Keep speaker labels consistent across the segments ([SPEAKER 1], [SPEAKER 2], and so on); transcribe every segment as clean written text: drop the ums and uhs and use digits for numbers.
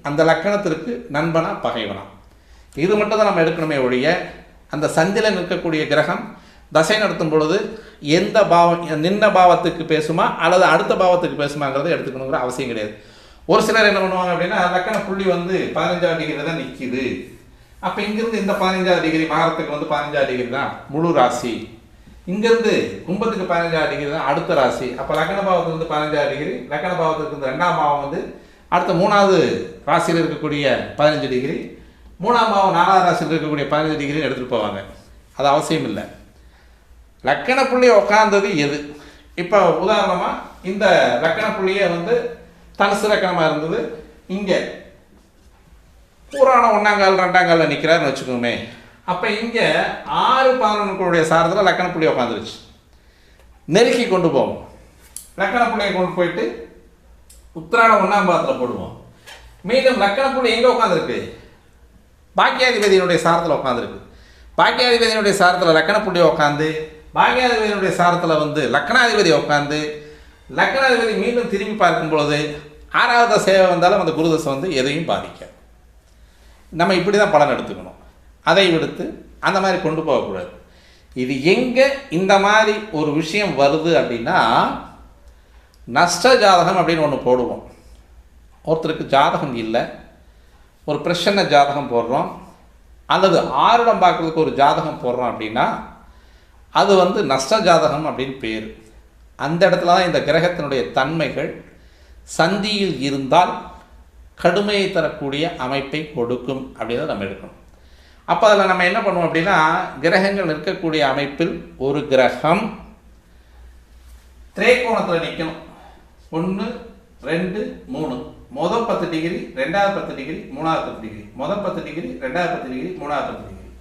[SPEAKER 1] அந்த லக்கணத்திற்கு நண்பனா பகைவனா, இது மட்டும் தான் நம்ம எடுக்கணுமே ஒழிய அந்த சந்திரன் இருக்கக்கூடிய கிரகம் தசை நடத்தும் பொழுது எந்த பாவம் நின்ன பாவத்துக்கு பேசுமா அல்லது அடுத்த பாவத்துக்கு பேசுமாங்கிறத எடுத்துக்கணுங்கிற அவசியம் கிடையாது. ஒரு சிலர் என்ன பண்ணுவாங்க அப்படின்னா, லக்கண புள்ளி 15ஆம் டிகிரி தான் நிற்கிது, அப்போ இங்கிருந்து இந்த 15ஆம் டிகிரி மகரத்துக்கு 15ஆம் டிகிரி தான் முழு ராசி, இங்கிருந்து கும்பத்துக்கு 15ஆம் டிகிரி தான் அடுத்த ராசி, அப்போ லக்கண பாவத்துக்கு 15ஆம் டிகிரி, லக்கண பாவத்துக்கு 2ஆம் பாவம் அடுத்த 3வது ராசியில் இருக்கக்கூடிய 15 டிகிரி, 3ஆம் பாவம் 4வது ராசியில் இருக்கக்கூடிய 15 டிகிரின்னு எடுத்துகிட்டு போவாங்க. அது அவசியம் இல்லை. லக்கண புள்ளி உட்கார்ந்தது எது? இப்போ உதாரணமாக இந்த லக்கண புள்ளியை தனுசு லக்கணமாக இருந்தது, இங்கே பூராணம் 1ஆங்கால் 2ஆங்காலில் நிற்கிறாருன்னு வச்சுக்கோமே, அப்போ இங்கே 6-11 சாரத்தில் லக்கண புள்ளி உட்காந்துருச்சு. நெருக்கி கொண்டு போவோம், லக்கண புள்ளியை கொண்டு போயிட்டு உத்திராடம் 1ஆம் பாவத்தில் போடுவோம். மீண்டும் லக்கண புள்ளி எங்கே உட்காந்துருக்கு? பாக்கியாதிபதியினுடைய சாரத்தில் உட்காந்துருக்கு. பாக்கியாதிபதியினுடைய சாரத்தில் லக்கண புள்ளி உட்காந்து, பாக்கியாதிபதியினுடைய சாரத்தில் லக்கணாதிபதி உட்காந்து, லக்கணாதிபதி மீண்டும் திரும்பி பார்க்கும் பொழுது 6வது சேவை வந்தாலும் அந்த குருதசை எதையும் பாதிக்காது. நம்ம இப்படி தான் பலன் எடுத்துக்கணும். அதை விடுத்து அந்த மாதிரி கொண்டு போகக்கூடாது. இது எங்கே இந்த மாதிரி ஒரு விஷயம் வருது அப்படின்னா, நஷ்ட ஜாதகம் அப்படின்னு ஒன்று போடுவோம். ஒருத்தருக்கு ஜாதகம் இல்லை, ஒரு பிரச்சனை ஜாதகம் போடுறோம், அல்லது 6 பார்க்குறதுக்கு ஒரு ஜாதகம் போடுறோம் அப்படின்னா அது நஷ்ட ஜாதகம் அப்படின்னு பேர். அந்த இடத்துல தான் இந்த கிரகத்தினுடைய தன்மைகள் சந்தியில் இருந்தால் கடுமையை தரக்கூடிய அமைப்பை கொடுக்கும் அப்படின்றத நம்ம எடுக்கணும். அப்போ அதில் நம்ம என்ன பண்ணுவோம் அப்படின்னா, கிரகங்கள் இருக்கக்கூடிய அமைப்பில் ஒரு கிரகம் திரைக்கோணத்தில் நிற்கணும். 1, 2, 3, முதல் 10 டிகிரி, 2வது 10 டிகிரி, 3வது 10 டிகிரி, முதல் 10 டிகிரி, 2வது 10 டிகிரி, 3வது 10 டிகிரி.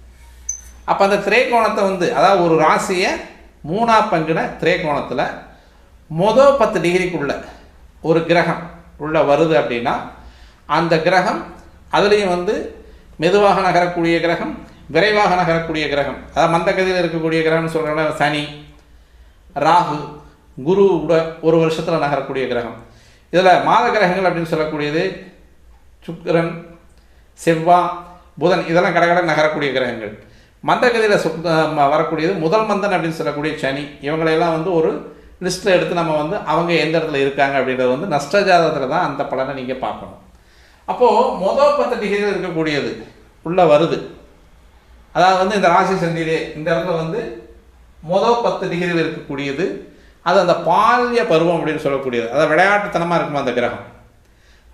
[SPEAKER 1] அப்போ அந்த திரைக்கோணத்தை அதாவது ஒரு ராசியை 3ஆக பங்கின திரைக்கோணத்தில் முதல் 10 டிகிரிக்குள்ள ஒரு கிரகம் உள்ள வருது அப்படின்னா, அந்த கிரகம் அதுலேயும் மெதுவாக நகரக்கூடிய கிரகம், விரைவாக நகரக்கூடிய கிரகம், அதாவது மந்தகதியில் இருக்கக்கூடிய கிரகம்னு சொல்கிறோன்னா சனி, ராகு, குரு கூட ஒரு வருஷத்தில் நகரக்கூடிய கிரகம். இதில் மாத கிரகங்கள் அப்படின்னு சொல்லக்கூடியது சுக்கிரன், செவ்வாய், புதன், இதெல்லாம் கடகட நகரக்கூடிய கிரகங்கள். மந்தகதியில் வரக்கூடியது முதல் மந்தன் அப்படின்னு சொல்லக்கூடிய சனி. இவங்களையெல்லாம் ஒரு லிஸ்ட்டில் எடுத்து நம்ம அவங்க எந்த இடத்துல இருக்காங்க அப்படின்றது நஷ்ட ஜாதகத்தில் தான் அந்த பலனை நீங்கள் பார்க்கணும். அப்போது முதல் 10 டிகிரியில் இருக்கக்கூடியது உள்ளே வருது, அதாவது இந்த ராசி சந்தியிலே இந்த இடத்துல முதல் 10 டிகிரியில் இருக்கக்கூடியது அது அந்த பால்ய பருவம் அப்படின்னு சொல்லக்கூடியது, அதாவது விளையாட்டுத்தனமாக இருக்குமா அந்த கிரகம்,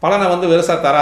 [SPEAKER 1] பலனை வெறுசாக தரா